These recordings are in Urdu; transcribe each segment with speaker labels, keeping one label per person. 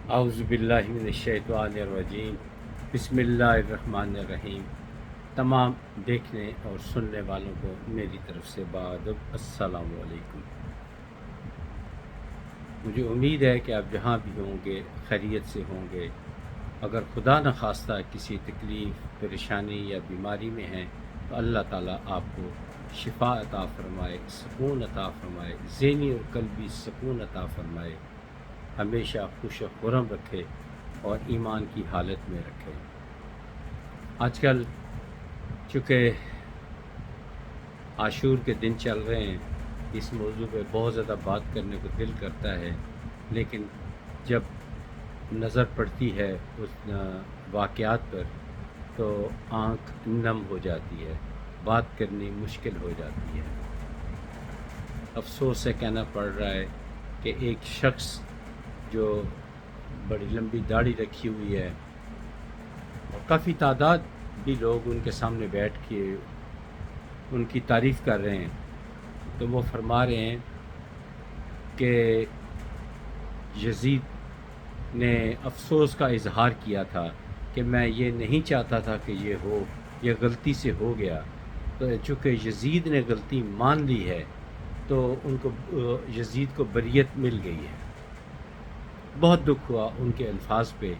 Speaker 1: اعوذ باللہ من الشیطان الرجیم، بسم اللہ الرحمن الرحیم۔ تمام دیکھنے اور سننے والوں کو میری طرف سے بادب السلام علیکم۔ مجھے امید ہے کہ آپ جہاں بھی ہوں گے خیریت سے ہوں گے۔ اگر خدا نخواستہ کسی تکلیف، پریشانی یا بیماری میں ہیں تو اللہ تعالیٰ آپ کو شفا عطا فرمائے، سکون عطا فرمائے، ذہنی اور قلبی سکون عطا فرمائے، ہمیشہ خوش و خرم رکھے اور ایمان کی حالت میں رکھے۔ آج کل چونکہ عاشور کے دن چل رہے ہیں، اس موضوع پہ بہت زیادہ بات کرنے کو دل کرتا ہے، لیکن جب نظر پڑتی ہے اس واقعات پر تو آنکھ نم ہو جاتی ہے، بات کرنی مشکل ہو جاتی ہے۔ افسوس سے کہنا پڑ رہا ہے کہ ایک شخص جو بڑی لمبی داڑھی رکھی ہوئی ہے اور کافی تعداد بھی لوگ ان کے سامنے بیٹھ کے ان کی تعریف کر رہے ہیں، تو وہ فرما رہے ہیں کہ یزید نے افسوس کا اظہار کیا تھا کہ میں یہ نہیں چاہتا تھا کہ یہ غلطی سے ہو گیا، تو چونکہ یزید نے غلطی مان لی ہے تو ان کو یزید کو بریت مل گئی ہے۔ بہت دکھ ہوا ان کے الفاظ پہ۔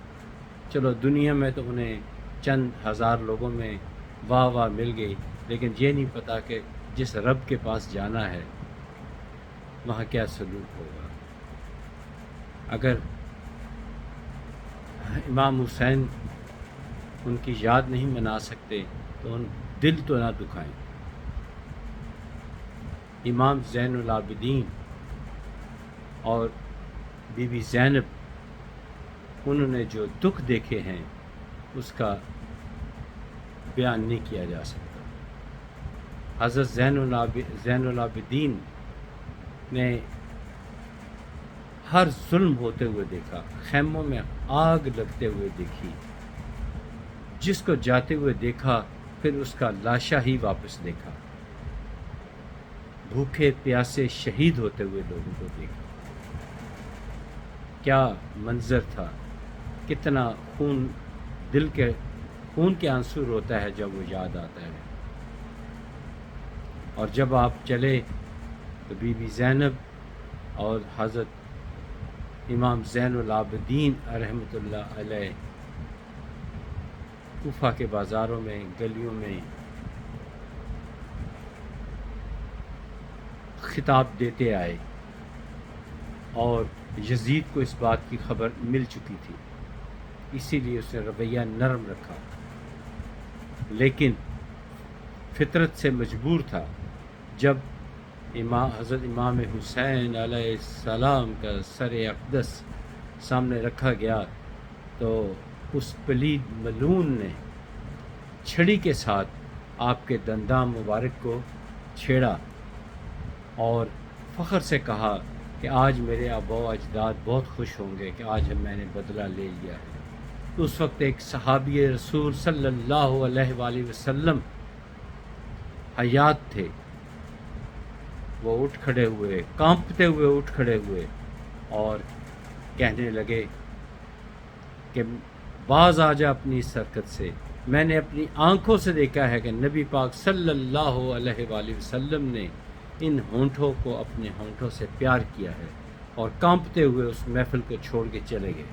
Speaker 1: چلو دنیا میں تو انہیں چند ہزار لوگوں میں واہ واہ مل گئی، لیکن یہ نہیں پتا کہ جس رب کے پاس جانا ہے وہاں کیا سلوک ہوگا۔ اگر امام حسین ان کی یاد نہیں منا سکتے تو ان دل تو نہ دکھائیں۔ امام زین العابدین اور بی بی زینب، انہوں نے جو دکھ دیکھے ہیں اس کا بیان نہیں کیا جا سکتا۔ حضرت زین العابدین نے ہر ظلم ہوتے ہوئے دیکھا، خیموں میں آگ لگتے ہوئے دیکھی، جس کو جاتے ہوئے دیکھا پھر اس کا لاشا ہی واپس دیکھا، بھوکے پیاسے شہید ہوتے ہوئے لوگوں کو دیکھا۔ کیا منظر تھا، کتنا خون کے آنسو روتا ہے جب وہ یاد آتا ہے۔ اور جب آپ چلے تو بی بی زینب اور حضرت امام زین العابدین رحمۃ اللہ علیہ کوفہ کے بازاروں میں، گلیوں میں خطاب دیتے آئے، اور یزید کو اس بات کی خبر مل چکی تھی، اسی لیے اس نے رویہ نرم رکھا، لیکن فطرت سے مجبور تھا۔ جب حضرت امام حسین علیہ السلام کا سر اقدس سامنے رکھا گیا تو اس پلید ملعون نے چھڑی کے ساتھ آپ کے دنداں مبارک کو چھیڑا اور فخر سے کہا کہ آج میرے آباء و اجداد بہت خوش ہوں گے کہ آج میں نے بدلہ لے لیا ہے۔ تو اس وقت ایک صحابی رسول صلی اللہ علیہ وآلہ وسلم حیات تھے، وہ اٹھ کھڑے ہوئے، کانپتے ہوئے اٹھ کھڑے ہوئے اور کہنے لگے کہ باز آ جا اپنی اس حرکت سے، میں نے اپنی آنکھوں سے دیکھا ہے کہ نبی پاک صلی اللہ علیہ وآلہ وسلم نے ان ہونٹوں کو اپنے ہونٹوں سے پیار کیا ہے، اور کانپتے ہوئے اس محفل کو چھوڑ کے چلے گئے۔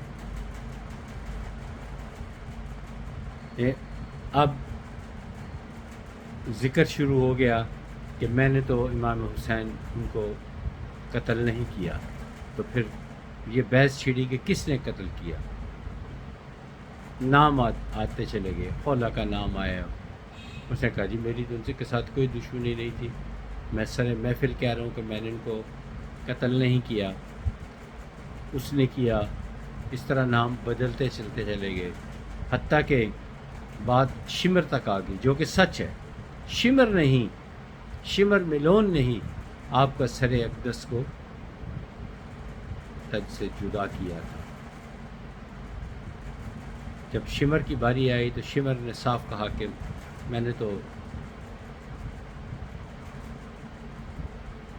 Speaker 1: اب ذکر شروع ہو گیا کہ میں نے تو امام حسین ان کو قتل نہیں کیا، تو پھر یہ بحث چھڑی کہ کس نے قتل کیا۔ نام آتے چلے گئے، خولہ کا نام آیا، اس نے کہا جی میری تو ان کے ساتھ کوئی دشمنی نہیں تھی، میں سر محفل کہہ رہا ہوں کہ میں نے ان کو قتل نہیں کیا، اس نے کیا۔ اس طرح نام بدلتے چلتے چلے گئے، حتیٰ کہ بات شمر تک آ گئی، جو کہ سچ ہے۔ شمر نہیں، شمر ملون نہیں آپ کا سر اقدس کو تج سے جدا کیا تھا۔ جب شمر کی باری آئی تو شمر نے صاف کہا کہ میں نے تو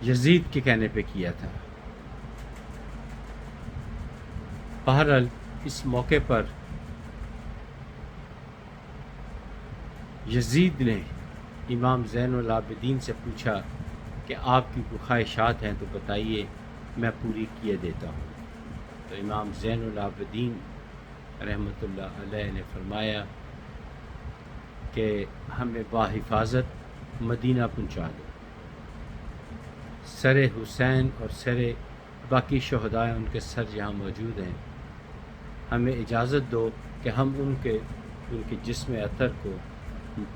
Speaker 1: یزید کے کہنے پہ کیا تھا۔ بہرحال اس موقع پر یزید نے امام زین العابدین سے پوچھا کہ آپ کی کوئی خواہشات ہیں تو بتائیے، میں پوری کیے دیتا ہوں۔ تو امام زین العابدین رحمۃ اللہ علیہ نے فرمایا کہ ہمیں باحفاظت مدینہ پہنچا دو، سر حسین اور سر باقی شہداء ان کے سر یہاں موجود ہیں، ہمیں اجازت دو کہ ہم ان کے جسم اطہر کو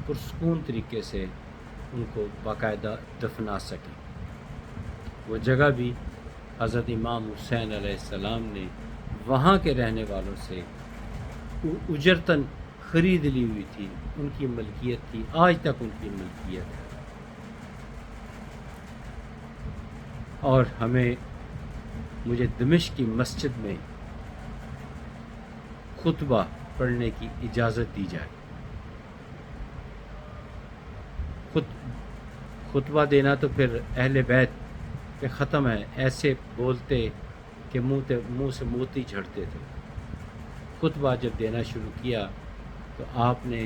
Speaker 1: پرسکون طریقے سے ان کو باقاعدہ دفنا سکیں۔ وہ جگہ بھی حضرت امام حسین علیہ السلام نے وہاں کے رہنے والوں سے اجرتاً خرید لی ہوئی تھی، ان کی ملکیت تھی، آج تک ان کی ملکیت ہے۔ اور مجھے دمشق کی مسجد میں خطبہ پڑھنے کی اجازت دی جائے۔ خطبہ دینا تو پھر اہل بیت پہ ختم ہے، ایسے بولتے کہ منہ سے موتی جھڑتے تھے۔ خطبہ جب دینا شروع کیا تو آپ نے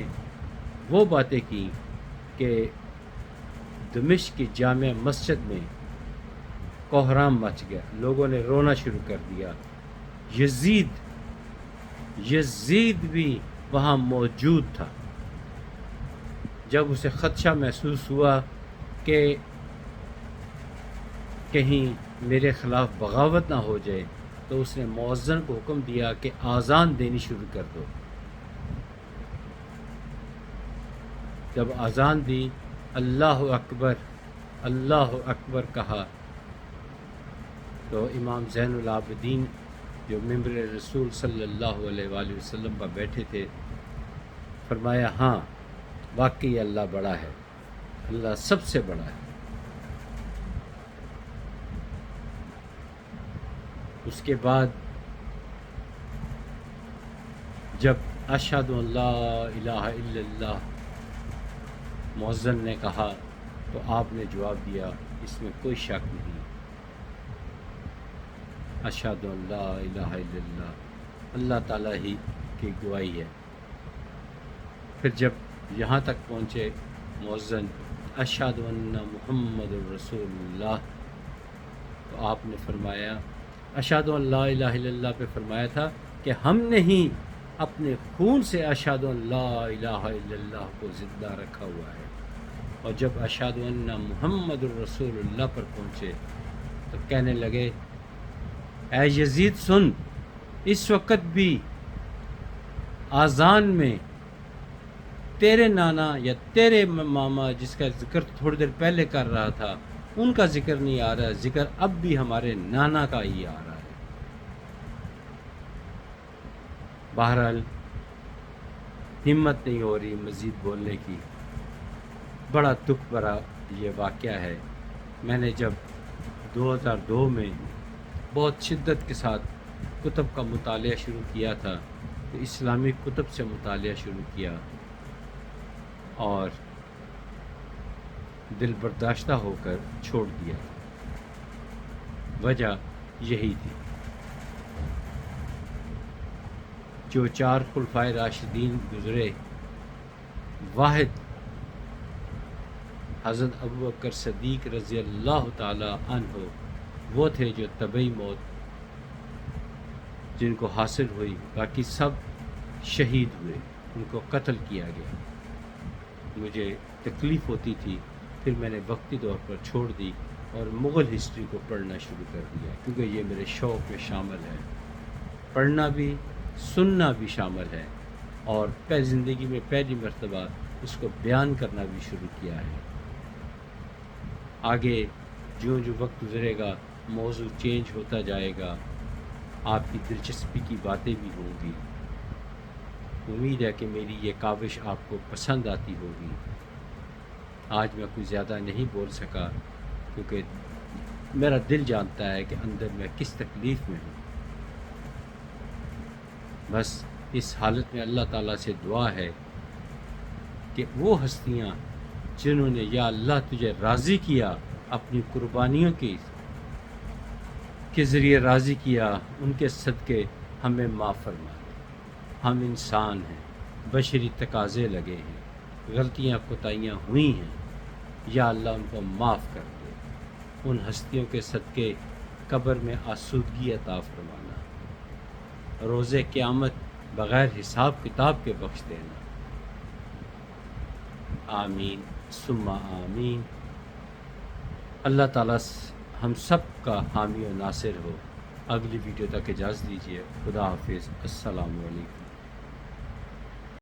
Speaker 1: وہ باتیں کی کہ دمشق کی جامع مسجد میں کوہرام مچ گیا، لوگوں نے رونا شروع کر دیا۔ یزید بھی وہاں موجود تھا۔ جب اسے خدشہ محسوس ہوا کہ کہیں میرے خلاف بغاوت نہ ہو جائے تو اس نے مؤذن کو حکم دیا کہ اذان دینی شروع کر دو۔ جب اذان دی، اللہ اکبر اللہ اکبر کہا تو امام زین العابدین جو ممبر رسول صلی اللہ علیہ وآلہ وسلم پر بیٹھے تھے، فرمایا ہاں واقعی اللہ بڑا ہے، اللہ سب سے بڑا ہے۔ اس کے بعد جب اشہد ان لا الہ الا اللہ مؤذن نے کہا تو آپ نے جواب دیا اس میں کوئی شک نہیں، اشہد ان لا الہ الا اللہ، اللہ تعالیٰ ہی کی گواہی ہے۔ پھر جب یہاں تک پہنچے مؤذن اشہد ان محمد الرسول اللہ، تو آپ نے فرمایا اشہد ان لا الہ الا اللہ پہ فرمایا تھا کہ ہم نے ہی اپنے خون سے اشہد ان لا الہ الا اللہ کو زندہ رکھا ہوا ہے۔ اور جب اشہد ان محمد الرسول اللہ پر پہنچے تو کہنے لگے اے یزید سن، اس وقت بھی اذان میں تیرے نانا یا تیرے ماما جس کا ذکر تھوڑی دیر پہلے کر رہا تھا ان کا ذکر نہیں آ رہا، ذکر اب بھی ہمارے نانا کا ہی آ رہا ہے۔ بہرحال ہمت نہیں ہو رہی مزید بولنے کی، بڑا دکھ بھرا یہ واقعہ ہے۔ میں نے جب 2002 میں بہت شدت کے ساتھ کتب کا مطالعہ شروع کیا تھا تو اسلامی کتب سے مطالعہ شروع کیا اور دل برداشتہ ہو کر چھوڑ دیا۔ وجہ یہی تھی، جو 4 خلفائے راشدین گزرے، واحد حضرت ابوبکر صدیق رضی اللہ تعالی عنہ وہ تھے جو طبعی موت جن کو حاصل ہوئی، باقی سب شہید ہوئے، ان کو قتل کیا گیا۔ مجھے تکلیف ہوتی تھی، پھر میں نے وقتی طور پر چھوڑ دی اور مغل ہسٹری کو پڑھنا شروع کر دیا، کیونکہ یہ میرے شوق میں شامل ہے، پڑھنا بھی سننا بھی شامل ہے، اور زندگی میں پہلی مرتبہ اس کو بیان کرنا بھی شروع کیا ہے۔ آگے جو وقت گزرے گا موضوع چینج ہوتا جائے گا، آپ کی دلچسپی کی باتیں بھی ہوں گی۔ امید ہے کہ میری یہ کاوش آپ کو پسند آتی ہوگی۔ آج میں کچھ زیادہ نہیں بول سکا کیونکہ میرا دل جانتا ہے کہ اندر میں کس تکلیف میں ہوں۔ بس اس حالت میں اللہ تعالیٰ سے دعا ہے کہ وہ ہستیاں جنہوں نے یا اللہ تجھے راضی کیا، اپنی قربانیوں کے ذریعے راضی کیا، ان کے صدقے ہمیں معاف فرما۔ ہم انسان ہیں، بشری تقاضے لگے ہیں، غلطیاں کوتاہیاں ہوئی ہیں، یا اللہ ان کو معاف کر دے، ان ہستیوں کے صدقے قبر میں آسودگی عطا فرمانا، روز قیامت بغیر حساب کتاب کے بخش دینا، آمین ثم آمین۔ اللہ تعالیٰ ہم سب کا حامی و ناصر ہو۔ اگلی ویڈیو تک اجازت دیجیے، خدا حافظ، السلام علیکم۔